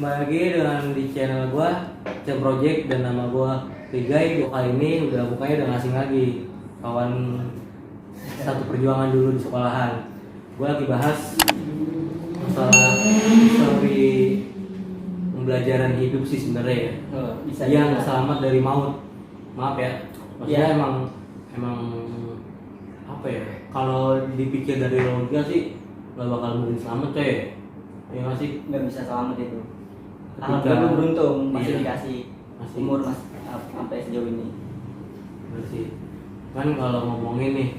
kembali lagi dengan di channel gua Cem Project dan nama gua Rigai. Gua kali ini bukannya udah ngasing lagi kawan satu perjuangan dulu di sekolahan. Gua lagi bahas masalah histori pembelajaran hidup sih sebenarnya ya. Bisa yang juga. selamat dari maut. Maaf ya. Maksudnya Ya. emang apa ya? Kalau dipikir dari logika sih nggak bakal mungkin selamat coy. Ya masih Nggak bisa selamat itu. Ketika- Alhamdulillah gue beruntung masih Iya. dikasih Masih. umur sampai sejauh ini. masih kan kalau ngomongin nih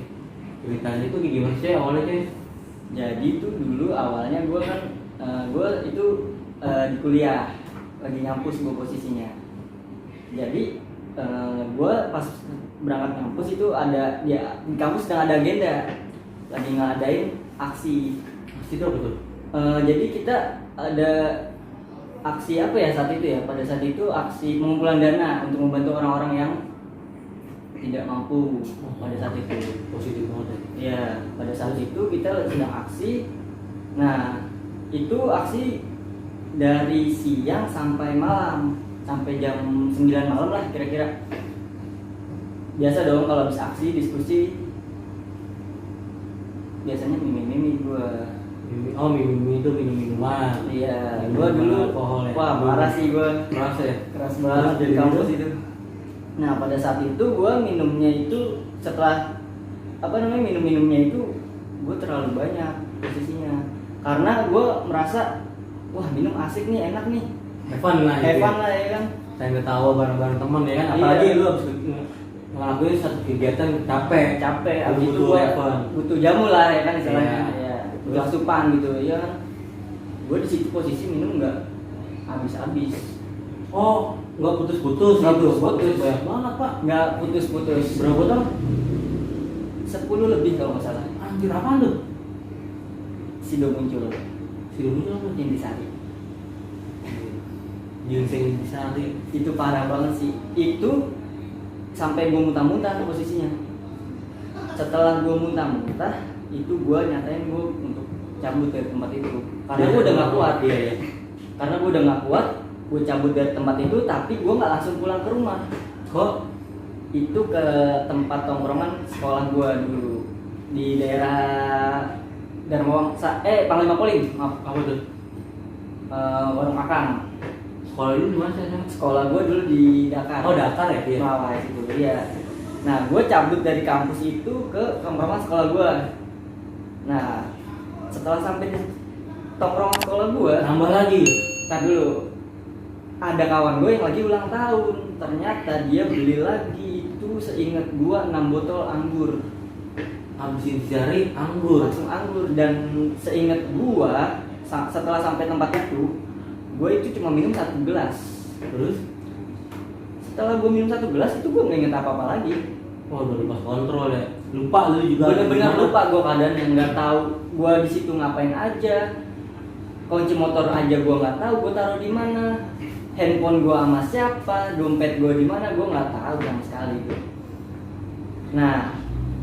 ceritanya itu gimana sih awalnya cuy? Jadi tuh dulu awalnya gue kan gue itu di kuliah lagi ngampus gue posisinya. Jadi gue pas berangkat ngampus itu ada ya di kampus sedang ada agenda lagi ngadain aksi. Pasti itu apa tuh? Jadi kita ada aksi apa ya saat itu ya, pada saat itu aksi pengumpulan dana untuk membantu orang-orang yang tidak mampu pada saat itu. Positif banget ya. Ya, pada saat itu kita sedang aksi. Nah, itu aksi dari siang sampai malam, sampai jam 9 malam lah kira-kira. Biasa dong kalau habis aksi diskusi. Biasanya mimi-mimi gua. Oh mimi itu minuman. Iya, Minuman gua dulu alkohol ya. wah parah sih gua. Keras ya. Keras banget Jadi di kampus gitu? itu. Nah pada saat itu gue minumnya itu setelah minumnya itu gue terlalu banyak posisinya karena gue merasa wah minum asik nih, enak nih, Evan lah. Evan lah ya kan. Saya ketawa bareng-bareng temen ya kan. Iya. Apalagi lu habis ngelakuin satu kegiatan capek. Abis itu butuh gue Evan. butuh jamu lah ya kan istilahnya. Iya. Ya, butuh asupan gitu ya kan. Gue di situ posisi minum nggak habis-habis. Oh nggak putus-putus Nggak gitu. putus-putus. Banyak banget pak. Nggak putus-putus. Berapa botol? 10 lebih kalau nggak salah. Anjir apaan tuh? Sido muncul Si Rumi apa? intisari. Ginseng disari. Itu parah banget sih. Itu sampai gue muntah-muntah posisinya. Setelah gue muntah-muntah, itu gue nyatain gue untuk cabut dari tempat itu. Karena gue udah nggak kuat. Iya ya. Karena gue udah nggak kuat, gue cabut dari tempat itu. Tapi gue nggak langsung pulang ke rumah. Kok? Itu ke tempat tongkrongan sekolah gue dulu di daerah Panglima Polim. Maaf, Apa tuh? warung Akang. Sekolah dulu di mana sih? Sekolah gue dulu di Dakar. Oh Dakar ya? Iya. Mawai itu iya. Nah, gue cabut dari kampus itu ke tongkrongan sekolah gue. Nah, setelah sampai di tongkrongan sekolah gue, Tambah lagi. tar dulu. Ada kawan gue yang lagi ulang tahun. Ternyata dia beli lagi itu seingat gue 6 botol anggur. Habisin disari anggur. Langsung anggur dan seingat gue setelah sampai tempat itu, gue itu cuma minum 1 gelas. Terus? Setelah gue minum 1 gelas itu gue nggak inget apa-apa lagi. Wah udah lepas kontrol ya. Lupa lu juga. Bener-bener Gimana? lupa gue keadaan yang nggak tahu gue di situ ngapain aja. Kunci motor aja gue nggak tahu gue taruh di mana. Handphone gue sama siapa, dompet gue di mana gue nggak tahu sama sekali itu. Nah,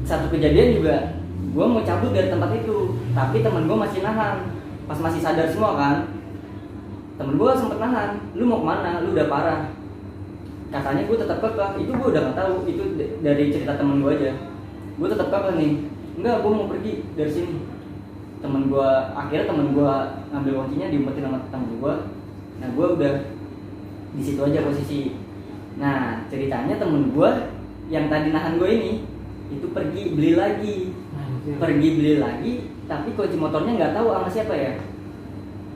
satu kejadian juga gue mau cabut dari tempat itu, tapi temen gue masih nahan. Pas masih sadar semua kan, temen gue sempet nahan. Lu mau kemana? Lu udah parah. Katanya gue tetap kekeh. Itu gue udah nggak tahu. Itu dari cerita temen gue aja. Gue tetap kekeh nih. Enggak, gue mau pergi dari sini. Akhirnya temen gue ngambil kuncinya, diumpetin sama temen gue. Nah, gue udah di situ aja posisi. Nah, ceritanya temen gue yang tadi nahan gue ini itu pergi beli lagi. Tapi kunci motornya nggak tahu sama siapa ya.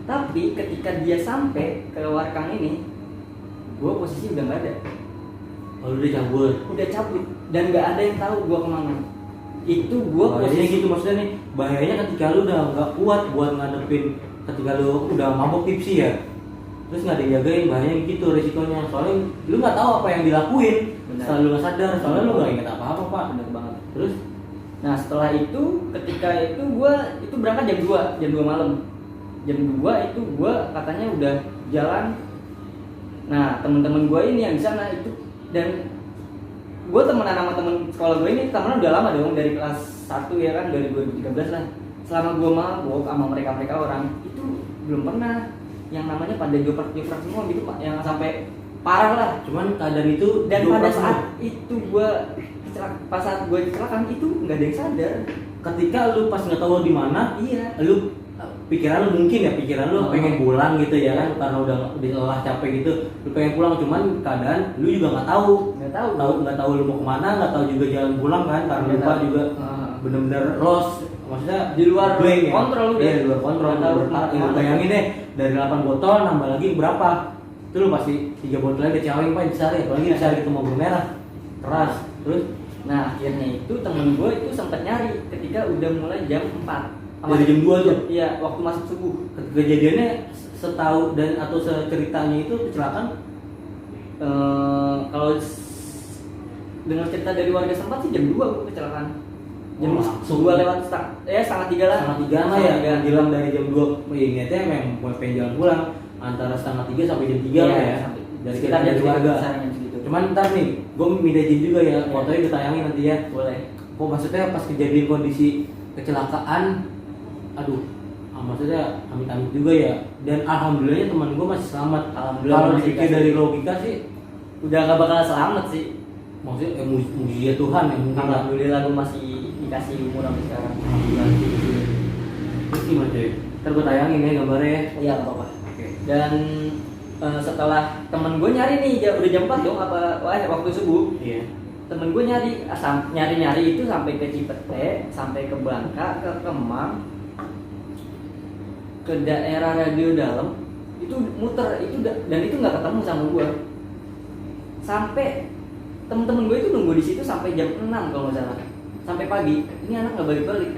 Tapi ketika dia sampai ke warkang ini, gue posisi udah nggak ada. Oh, udah cabut Dan nggak ada yang tahu gue kemana. Itu gue posisinya posisi gitu maksudnya nih. Bahayanya ketika lu udah nggak kuat buat ngadepin, ketika lu udah mabuk tipsi ya. Terus nggak ada yang jagain, bahayanya gitu resikonya. Soalnya lu nggak tahu apa yang dilakuin. Benar. Setelah lu nggak sadar, soalnya lu nggak inget apa-apa pak. bener banget. Terus? Nah setelah itu, ketika itu gue itu berangkat jam 2 malam. Jam 2 itu gue katanya udah jalan. Nah temen-temen gue ini yang di sana itu, dan gue temenan sama temen sekolah gue ini temenan udah lama dong, dari kelas 1 ya kan, dari 2013 lah. Selama gue mabok sama mereka orang itu belum pernah yang namanya pada joprak semua gitu Pak, yang sampai parah lah. Cuman keadaan itu Dan joprak pada semua. saat itu pas saat gue kecelakaan itu nggak ada yang sadar. Ketika lu pas nggak tahu di mana, Iya. lu pikiran lu pengen pulang gitu ya kan, karena udah lelah capek gitu, lu pengen pulang, cuman keadaan lu juga nggak tahu nggak tahu lu mau kemana, nggak tahu juga jalan pulang kan, karena Nggak lupa tahu. juga bener-bener lost, maksudnya Di luar blank ya. kontrol udah. Iya, di luar kontrol. Nggak tahu kemana. Bayangin deh, dari 8 botol nambah lagi berapa, itu lu pasti 3 botol lagi kecawing pak dicari, apalagi dicari ketemu lampu merah keras. Terus Nah akhirnya itu temen gue itu sempat nyari ketika udah mulai jam 4 dari jam 2 tuh iya, waktu masuk subuh. kejadiannya, setahu dan atau seceritanya itu kecelakaan. Kalau dengar cerita dari warga setempat sih jam 2 gue kecelakaan. Jam Langsung. 2 lewat setengah 3 lah. Setengah 3 lah ya, bilang dari jam 2 ingetnya memang mau pengen jalan pulang antara setengah 3 sampai jam 3 lah ya, dari sekitar dari warga. segitu. Cuman ntar nih, gue minta izin juga ya, fotonya ditayangin nanti ya. Boleh. Kok maksudnya pas kejadian kondisi kecelakaan, aduh, maksudnya amit-amit juga ya. Dan alhamdulillahnya teman gue masih selamat. Alhamdulillah Kalau masih dipikir dikasih. dari logika sih, Udah gak bakal selamat sih. maksudnya mujizat Tuhan ya mungkin. Alhamdulillah gue masih dikasih umur sampai sekarang. Alhamdulillah sih. Terus gimana cuy? Ntar gue tayangin ya gambarnya ya. Iya gak apa-apa. Oke. Dan setelah temen gue nyari nih, udah jam 4 dong, waktu subuh. Iya. Temen gue nyari itu sampai ke Cipete, sampai ke Bangka, ke Kemang, ke daerah Radio Dalam, itu muter itu dan itu nggak ketemu sama gue. Sampai temen-temen gue itu nunggu di situ sampai jam 6 kalau nggak salah, sampai pagi. Ini anak nggak balik-balik.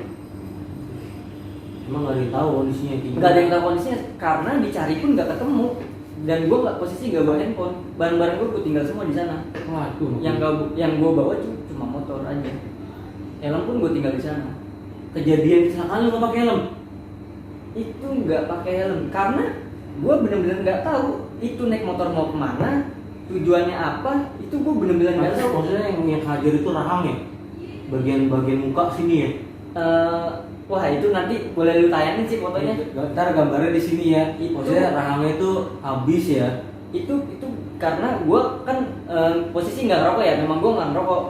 Emang nggak ada yang tahu kondisinya gimana? Nggak ada yang tahu kondisinya karena dicari pun nggak ketemu. Dan gue nggak posisi nggak bawa handphone, barang-barang gue tinggal semua di sana. Waduh. Yang gue bawa cuma motor aja. Helm pun gue tinggal di sana. Kejadian kecelakaan lu nggak pakai helm? Itu nggak pakai helm karena gue bener-bener nggak tahu itu naik motor mau kemana, tujuannya apa, itu gue bener-bener nggak tahu. Maksudnya yang hajar itu rahang ya? Bagian muka sini ya? Wah itu nanti boleh lu tayangin sih fotonya. Ntar gambarnya di sini ya. Maksudnya rahangnya itu habis ya. Itu karena gue kan posisi nggak ngerokok ya, memang gue nggak ngerokok.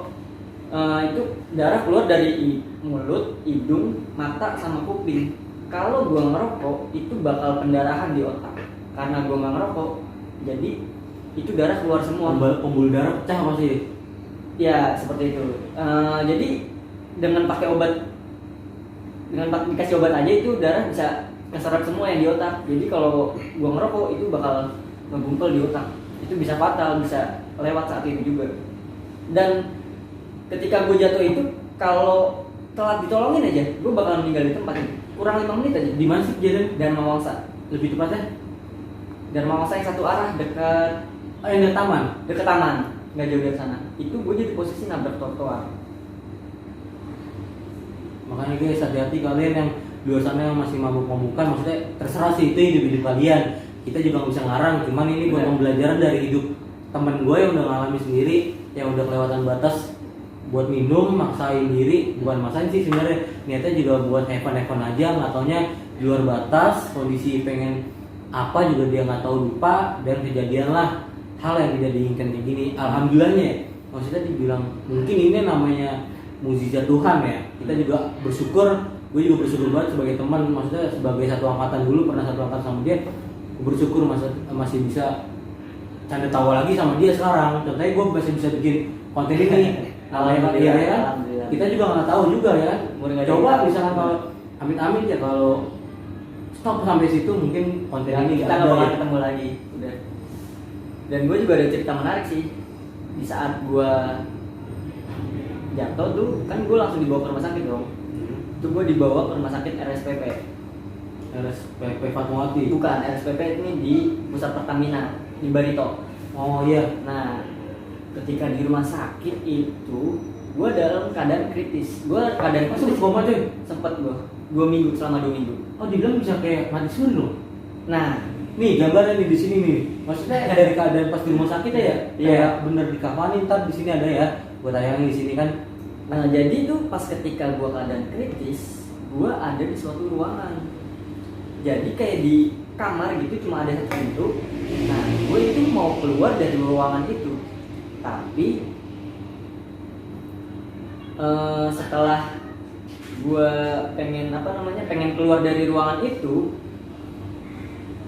Itu darah keluar dari mulut, hidung, mata sama kuping. Kalau gue ngerokok itu bakal pendarahan di otak. Karena gue nggak ngerokok, jadi itu darah keluar semua. Pembuluh darah pecah apa sih? Ya seperti itu. Jadi dengan pakai obat, dikasih obat aja itu darah bisa keserap semua yang di otak. Jadi kalau gua ngerokok itu bakal ngegumpal di otak. Itu bisa fatal, bisa lewat saat itu juga. Dan ketika gua jatuh itu kalau telat ditolongin aja, gua bakal meninggal di tempat itu. Kurang 5 menit aja. Di mana sih kejadian? Dharma Wangsa. Lebih tepatnya? Dharma Wangsa yang satu arah dekat Yang taman. taman, nggak jauh dari sana. Itu gua jadi posisi nabrak trotoar. Makanya guys, hati-hati kalian yang di luar sana yang masih mabuk-mabukan, maksudnya terserah sih itu hidup kalian. Kita juga nggak bisa ngarang, cuman ini buat pembelajaran dari hidup temen gue yang udah ngalami sendiri, yang udah kelewatan batas buat minum, maksain diri, bukan maksain sih sebenarnya, niatnya juga buat have-fun aja, nggak taunya di luar batas, kondisi pengen apa juga dia nggak tahu, lupa, dan kejadian lah hal yang tidak diinginkan kayak gini. Alhamdulillahnya, maksudnya dibilang mungkin ini namanya mukjizat Tuhan ya. Kita juga bersyukur, gue juga bersyukur banget sebagai teman, maksudnya sebagai satu angkatan dulu, pernah satu angkatan sama dia, gue bersyukur masih bisa canda tawa lagi sama dia sekarang. Contohnya gue masih bisa bikin konten ini. Namanya dia ya kan, kita juga nggak tahu juga ya. Coba misalkan kalau amit-amit ya kalau stop sampai situ mungkin konten ini kita nggak bakal ketemu lagi. Udah. Dan gue juga ada cerita menarik sih. Di saat gue jatuh tuh kan gue langsung dibawa ke rumah sakit dong. Itu gue dibawa ke rumah sakit RSPP. RSPP Fatmawati. Bukan, RSPP ini di pusat Pertamina di Barito. Oh iya. Nah ketika di rumah sakit itu gue dalam keadaan kritis. Gue keadaan kritis Bapak tuh sempet gue 2 minggu, selama 2 minggu. oh dibilang bisa kayak mati suri loh. Nah Nih gambarnya nih di sini nih. Maksudnya dari keadaan pas di rumah sakit ya, Iya. kayak bener dikafanin, ntar di sini ada ya. Gua tayangin di sini kan. Nah jadi tuh pas ketika gue keadaan kritis, gue ada di suatu ruangan. Jadi kayak kamar gitu, cuma ada satu pintu. Nah gue itu mau keluar dari ruangan itu, tapi setelah gue pengen keluar dari ruangan itu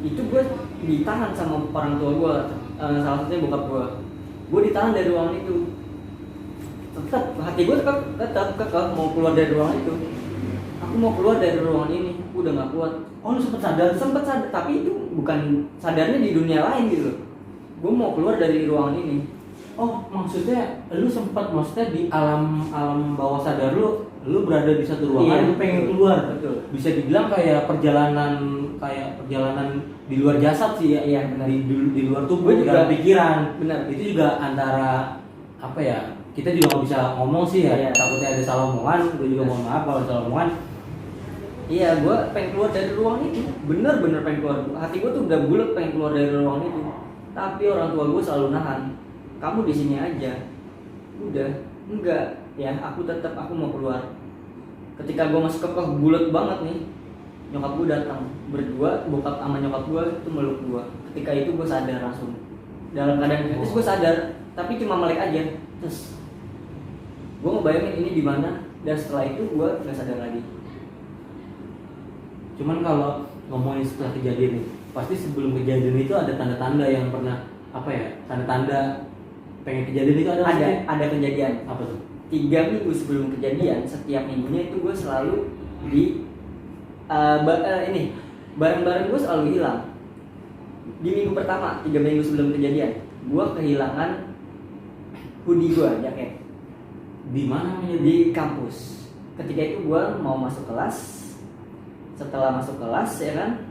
gue ditahan sama orang tua gue, salah satunya bokap gue ditahan dari ruangan itu. Tetap hati gue tetap kekeh mau keluar dari ruangan itu. Aku mau keluar dari ruangan ini, aku udah nggak kuat. Oh lu sempet sadar? Sempet sadar, tapi itu bukan sadarnya di dunia lain gitu. Gue mau keluar dari ruangan ini. Oh maksudnya lu sempat maksudnya di alam bawah sadar lu berada di satu ruangan, Iya, lu pengen keluar. Betul. Bisa dibilang kayak perjalanan di luar jasad sih ya. Iya benar. Di luar tubuh, di Gue juga dalam pikiran. benar. Itu juga antara apa ya? Kita juga nggak bisa ngomong sih ya. Iya. Takutnya ada salah omongan. Gue juga mohon maaf kalau salah omongan. Iya, gue pengen keluar dari ruangan itu, bener-bener pengen keluar. Hati gue tuh udah bulat pengen keluar dari ruangan itu, tapi orang tua gue selalu nahan. Kamu di sini aja. Udah, enggak, ya aku mau keluar. Ketika gue masuk ke bulat banget nih, nyokap gue datang berdua, bokap sama nyokap gue itu meluk gue. Ketika itu gue sadar langsung. Dalam keadaan kritis gue sadar, tapi cuma melek aja. Terus gue ngebayangin ini di mana, dan setelah itu gue nggak sadar lagi. Cuman kalau ngomongin setelah kejadian ini, pasti sebelum kejadian itu ada tanda-tanda yang pernah apa ya? Tanda-tanda pengen kejadian itu Ada kejadian. Apa tuh? 3 minggu sebelum kejadian, setiap minggunya itu gue selalu di barang-barang gue selalu hilang. Di minggu pertama, 3 minggu sebelum kejadian, gue kehilangan hoodie gue, jaket. Di mana? Di kampus. Ketika itu gue mau masuk kelas. Setelah masuk kelas ya kan,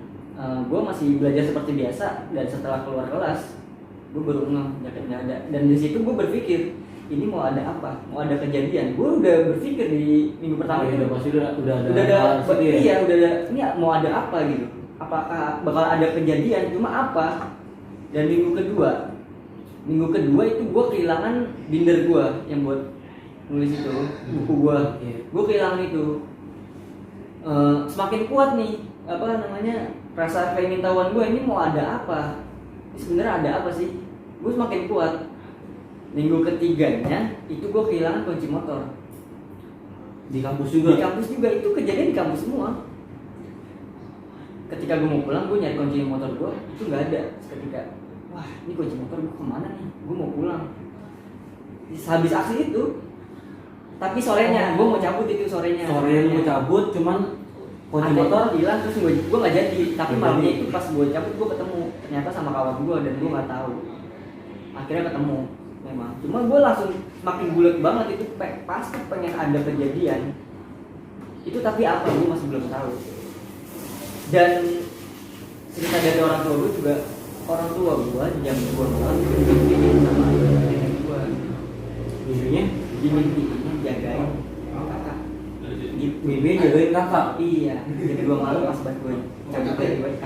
gue masih belajar seperti biasa, dan setelah keluar kelas gue baru ngeh jaketnya ada. Dan di situ gue berpikir ini mau ada apa, mau ada kejadian. Gue udah berpikir di minggu pertama itu pasti udah ada iya udah ada, ini mau ada apa gitu, apakah bakal ada kejadian, cuma apa. Dan minggu kedua itu gue kehilangan binder gue yang buat nulis itu, buku gue kehilangan itu. Semakin kuat nih rasa keingintahuan gue, ini mau ada apa, ini sebenarnya ada apa sih. Gue semakin kuat. Minggu ketiganya itu gue kehilangan kunci motor di kampus juga. Di kampus juga, itu kejadian di kampus semua. Ketika gue mau pulang, gue nyari kunci motor gue, itu nggak ada. Seketika, wah ini kunci motor gue kemana nih, gue mau pulang. Habis aksi itu, tapi sorenya gue mau cabut itu sorenya Mau cabut, cuman kunci motor hilang. Terus gue nggak jadi. Tapi malamnya itu pas gue cabut, gue ketemu ternyata sama kawan gue, dan gue nggak tahu. Akhirnya ketemu memang. Cuma gue langsung makin bulat banget itu, pasti pengen ada kejadian itu, tapi apa gue masih belum tahu. Dan cerita dari orang tua gue juga, orang tua gue jam 2 malam mimpiin sama nenek gue. mimpinya Mimpinya jagain kakak. mimpinya jagain kakak. Iya, jam 2 malam pas buat gue cabut dari WK.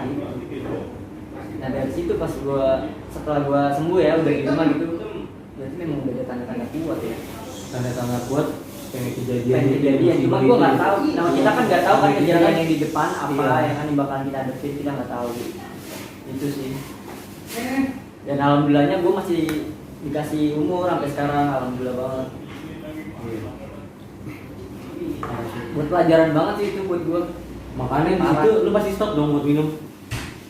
Nah dari situ pas gue, setelah gue sembuh ya udah di rumah gitu, berarti memang udah ada tanda-tanda kuat ya. Tanda-tanda kuat pengen kejadian. Cuma gue nggak tahu. Nah kita kan nggak tahu kan kejadian yang di depan apa Iya. yang bakalan kita hadapin, kita nggak tahu. Itu sih. Dan alhamdulillahnya gue masih dikasih umur sampai sekarang, alhamdulillah banget. Buat pelajaran banget sih itu buat gue. Makanya di situ lu pasti stop dong buat minum.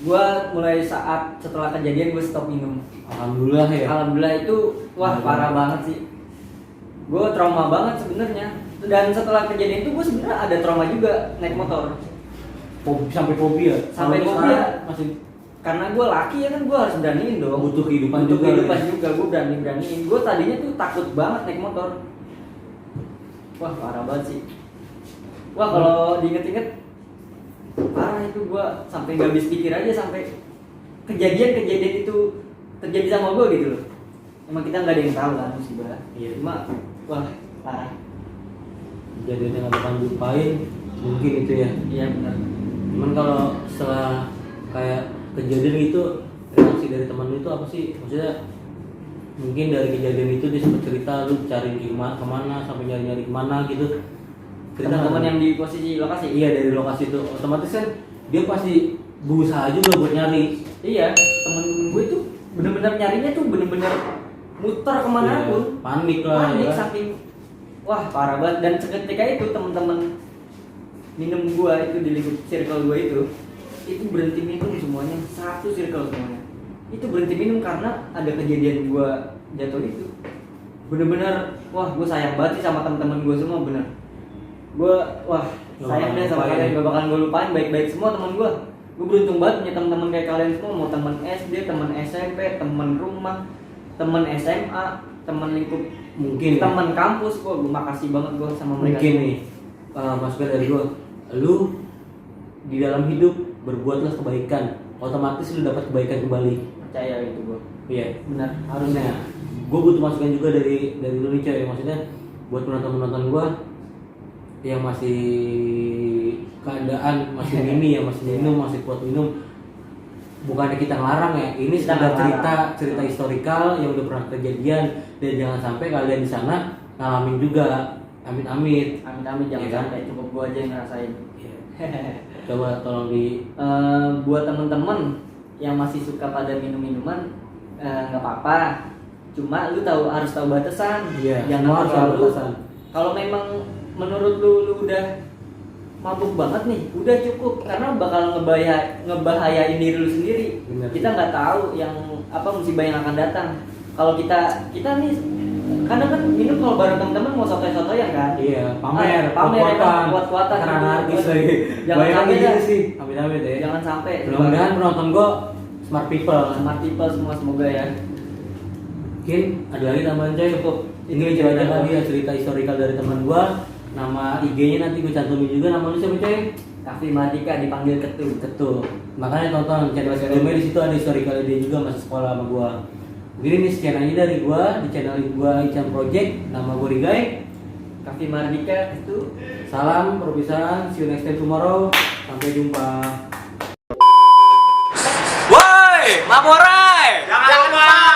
Gue mulai saat setelah kejadian gue stop minum. Alhamdulillah ya. Alhamdulillah itu wah parah banget sih. Gue trauma banget sebenarnya. Dan setelah kejadian itu gue sebenarnya ada trauma juga naik motor. Sampai fobia. Sampai Kalau fobia. masih Karena gue laki ya kan, gue harus beraniin dong. butuh kehidupan Untuk juga. kehidupan juga gue beraniin. Gue tadinya tuh takut banget naik motor. Wah parah banget sih. Wah kalau diinget-inget parah itu, gue sampai gak habis pikir aja sampai kejadian itu terjadi sama gue gitu loh. Emang kita nggak ada yang tahu kan musibah. Iya. Cuma wah parah. Kejadian yang akan lupain mungkin itu ya. Iya benar. Cuman kalau setelah kayak kejadian itu, reaksi dari teman lu itu apa sih? Maksudnya mungkin dari kejadian itu dia sempat cerita lu cari kemana sampai nyari kemana gitu. Teman-teman yang di posisi lokasi. Iya dari lokasi itu otomatis kan dia pasti berusaha juga buat nyari. Iya, temen gue itu bener-bener nyarinya tuh bener-bener muter kemana pun. Iya, panik lah. Panik ya. saking wah parah banget. Dan seketika itu temen-temen minum gue itu di lingkup circle gue itu berhenti minum semuanya, satu circle semuanya. Itu berhenti minum karena ada kejadian gue jatuh itu. Bener-bener wah gue sayang banget sih sama temen-temen gue semua bener. Gue wah sayang deh sama kalian, gak bakal gue lupain, baik-baik semua temen gue. Gue beruntung banget punya teman-teman kayak kalian semua, mau teman SD, teman SMP, teman rumah, teman SMA, teman lingkup, Mungkin teman kampus. Gue makasih banget gue sama mereka. mungkin nih masukan dari gue, lu di dalam hidup berbuatlah kebaikan, otomatis lu dapat kebaikan kembali. Percaya itu gue. Iya, Benar. harusnya. Gue butuh masukan juga dari lu nih coy, maksudnya buat penonton gue yang masih keadaan masih mini ya, masih minum, masih kuat minum. Bukannya kita ngelarang ya, ini Kita sekedar nggak cerita historikal yang udah pernah kejadian, dan jangan sampai kalian di sana ngalamin juga. Amit-amit. Amit-amit jangan Iya kan? sampai, cukup gue aja yang ngerasain. Coba tolong di Buat temen-temen yang masih suka pada minum-minuman, nggak apa-apa. Cuma lu harus tahu batasan. Iya, Jangan semua harus tahu terlalu- batasan. Kalau memang menurut lu udah mabuk banget nih, udah cukup, karena bakal ngebahayain diri lu sendiri. Bener. Kita nggak tahu yang apa musibah yang akan datang. Kalau kita nih kadang kan minum kalau bareng temen-temen mau sotoy-sotoyan kan. Iya, pamer, kuat-kuatan karena gitu. anarkis lagi. Jangan Banyak sampai gitu dah. sih, amit-amit ya. Jangan sampai. Mudah-mudahan penonton gue smart people. Smart people semua semoga ya. Mungkin ada lagi tambahan coy. Cukup. Ini cerita lagi ya, cerita historikal dari teman gue. Nama IG-nya nanti gue cantumin juga. Nama lu siapa coy? Kavi Mardika dipanggil Ketu. Ketul. Makanya tonton channel sebelumnya, di situ ada historikal dia juga masih sekolah sama gue. Jadi ini sekian aja dari gue di channel gue Ican Project. Nama gue Rigai. Kavi Mardika Ketu. Salam perpisahan. See you next time tomorrow. Sampai jumpa. Woi, Mamorai! Jangan lupa